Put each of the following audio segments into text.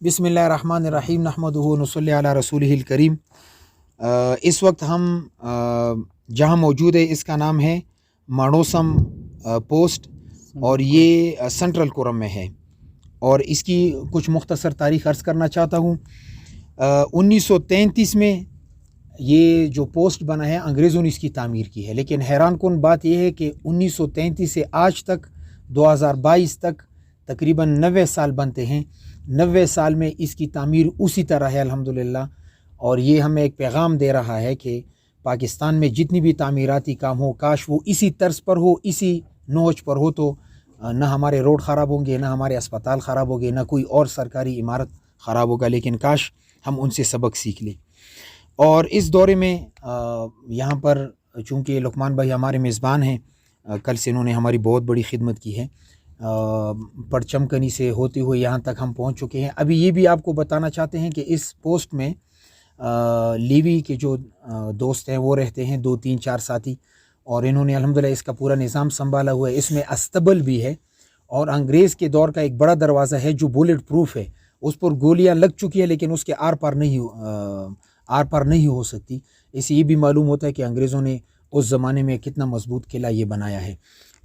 بسم اللہ الرحمن الرحیم نحمدہ و نصلی علی رسولہ الکریم۔ اس وقت ہم جہاں موجود ہے اس کا نام ہے مانوسم پوسٹ اور یہ سنٹرل کورم میں ہے، اور اس کی کچھ مختصر تاریخ عرض کرنا چاہتا ہوں۔ 1933 میں یہ جو پوسٹ بنا ہے انگریزوں نے اس کی تعمیر کی ہے، لیکن حیران کن بات یہ ہے کہ 1933 سے آج تک 2022 تک تقریباً 90 سال بنتے ہیں۔ 90 سال میں اس کی تعمیر اسی طرح ہے الحمدللہ، اور یہ ہمیں ایک پیغام دے رہا ہے کہ پاکستان میں جتنی بھی تعمیراتی کام ہو کاش وہ اسی طرز پر ہو، اسی نوچ پر ہو، تو نہ ہمارے روڈ خراب ہوں گے، نہ ہمارے اسپتال خراب ہوں گے، نہ کوئی اور سرکاری عمارت خراب ہوگا، لیکن کاش ہم ان سے سبق سیکھ لیں۔ اور اس دورے میں یہاں پر چونکہ لقمان بھائی ہمارے میزبان ہیں، کل سے انہوں نے ہماری بہت بڑی خدمت کی ہے، پرچم کنی سے ہوتے ہوئے یہاں تک ہم پہنچ چکے ہیں۔ ابھی یہ بھی آپ کو بتانا چاہتے ہیں کہ اس پوسٹ میں لیوی کے جو دوست ہیں وہ رہتے ہیں، 2-3-4 ساتھی، اور انہوں نے الحمدللہ اس کا پورا نظام سنبھالا ہوا ہے۔ اس میں استبل بھی ہے، اور انگریز کے دور کا ایک بڑا دروازہ ہے جو بولٹ پروف ہے، اس پر گولیاں لگ چکی ہیں لیکن اس کے آر پار نہیں ہو سکتی۔ اس سے یہ بھی معلوم ہوتا ہے کہ انگریزوں نے اس زمانے میں کتنا مضبوط قلعہ یہ بنایا ہے۔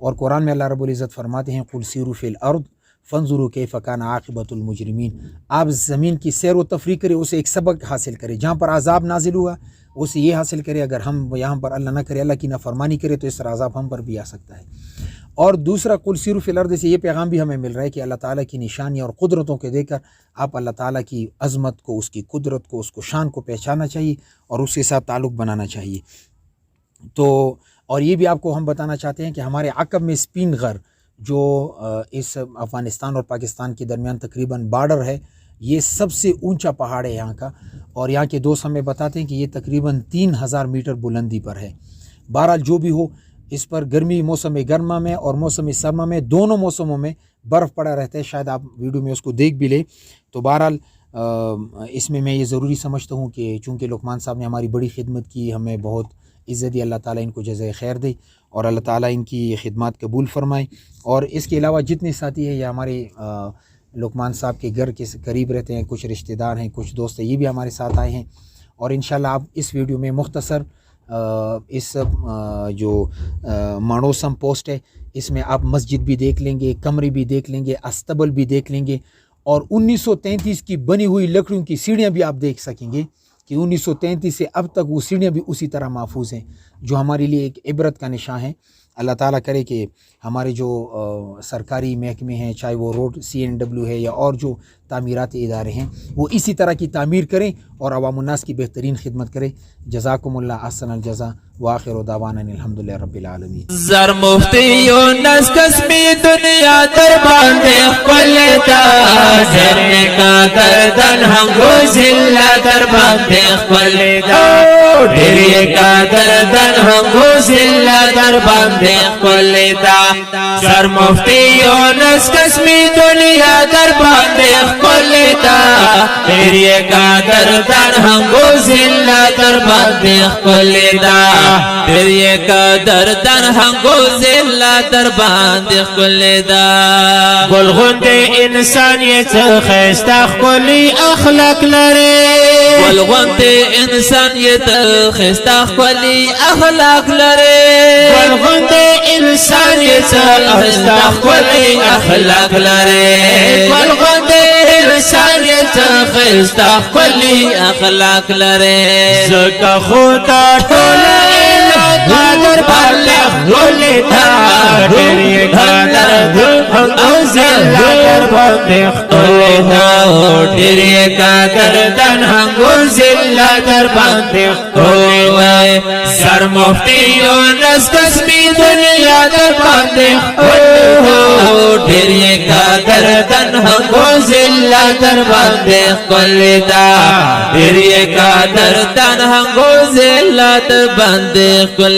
اور قرآن میں اللہ رب العزت فرماتے ہیں قُلْ سِیرُوا فِی الْأَرْضِ فَانْظُرُوا کَیْفَ کَانَ عَاقِبَۃُ الْمُجْرِمِینَ۔ آپ زمین کی سیر و تفریح کرے، اسے ایک سبق حاصل کرے۔ جہاں پر عذاب نازل ہوا اسے یہ حاصل کرے، اگر ہم یہاں پر اللہ نہ کرے اللہ کی نافرمانی کرے تو اس طرح عذاب ہم پر بھی آ سکتا ہے۔ اور دوسرا قُلْ سِیرُوا فِی الْأَرْضِ سے یہ پیغام بھی ہمیں مل رہا ہے کہ اللہ تعالیٰ کی نشانیاں اور قدرتوں کے دیکھ کر آپ اللہ تعالیٰ کی عظمت کو، اس کی قدرت کو، اس کو شان کو پہچاننا چاہیے اور اس کے ساتھ تعلق بنانا چاہیے۔ تو اور یہ بھی آپ کو ہم بتانا چاہتے ہیں کہ ہمارے عقب میں سپین غر جو اس افغانستان اور پاکستان کے درمیان تقریباً بارڈر ہے، یہ سب سے اونچا پہاڑ ہے یہاں کا، اور یہاں کے دوست ہمیں بتاتے ہیں کہ یہ تقریباً 3000 میٹر بلندی پر ہے۔ بہرحال جو بھی ہو، اس پر گرمی موسم گرما میں اور موسم سرما میں، دونوں موسموں میں برف پڑا رہتا ہے۔ شاید آپ ویڈیو میں اس کو دیکھ بھی لیں۔ تو بہرحال اس میں یہ ضروری سمجھتا ہوں کہ چونکہ لقمان صاحب نے ہماری بڑی خدمت کی، ہمیں بہت عزت دی، اللہ تعالیٰ ان کو جزائے خیر دے اور اللہ تعالیٰ ان کی خدمات قبول فرمائے۔ اور اس کے علاوہ جتنے ساتھی ہیں یا ہمارے لقمان صاحب کے گھر کے قریب رہتے ہیں، کچھ رشتہ دار ہیں، کچھ دوست ہیں، یہ بھی ہمارے ساتھ آئے ہیں۔ اور انشاءاللہ آپ اس ویڈیو میں مختصر اس جو مانوسم پوسٹ ہے اس میں آپ مسجد بھی دیکھ لیں گے، کمرے بھی دیکھ لیں گے، استبل بھی دیکھ لیں گے، اور 1933 کی بنی ہوئی لکڑیوں کی سیڑھیاں بھی آپ دیکھ سکیں گے کہ 1933 سے اب تک وہ سیڑھیاں بھی اسی طرح محفوظ ہیں، جو ہمارے لیے ایک عبرت کا نشان ہے۔ اللہ تعالیٰ کرے کہ ہمارے جو سرکاری محکمے ہیں، چاہے وہ روڈ CNW ہے یا اور جو تعمیراتی ادارے ہیں، وہ اسی طرح کی تعمیر کریں اور عوام الناس کی بہترین خدمت کریں۔ جزاکم اللہ احسن الجزا، وآخر دعوانا الحمدللہ رب العالمین۔ زر مفتی یونس قسمی دنیا در باندے خپلتا، زرنے کا دردن ہم گوزلہ در باندے خپلتا، ڈیرے کا دردن ہم گوزلہ در باندے خپلتا۔ زر مفتی یونس قسمی دنیا در باندے خپلتا، ڈیرے کا دردن ہم گوزلہ در باندے خپلتا، ڈیرے کا دردن ہم گوزلہ در باندے خپلتا۔ گلغند انسانیت خیستا خپلی اخلاق لرے، گلغند انسانیت خیستا خپلی اخلاق لرے، گلغند انسانیت خیستا خپلی اخلاق لرے، گلغند انسانیت خیستا خپلی اخلاق لرے۔ زکا خدا ٹولا قادر بالغ لولتا، ڈیرے قادر اوزلہ در باندے خپلتا، ڈیرے قادر دن اوزلہ در باندے خپلتا۔ سر مفتی یونس قسمی دنیا در باندے خپلتا، ڈیرے قادر دن اوزلہ در باندے خپلتا، ڈیرے قادر دن اوزلہ در باندے خپلتا۔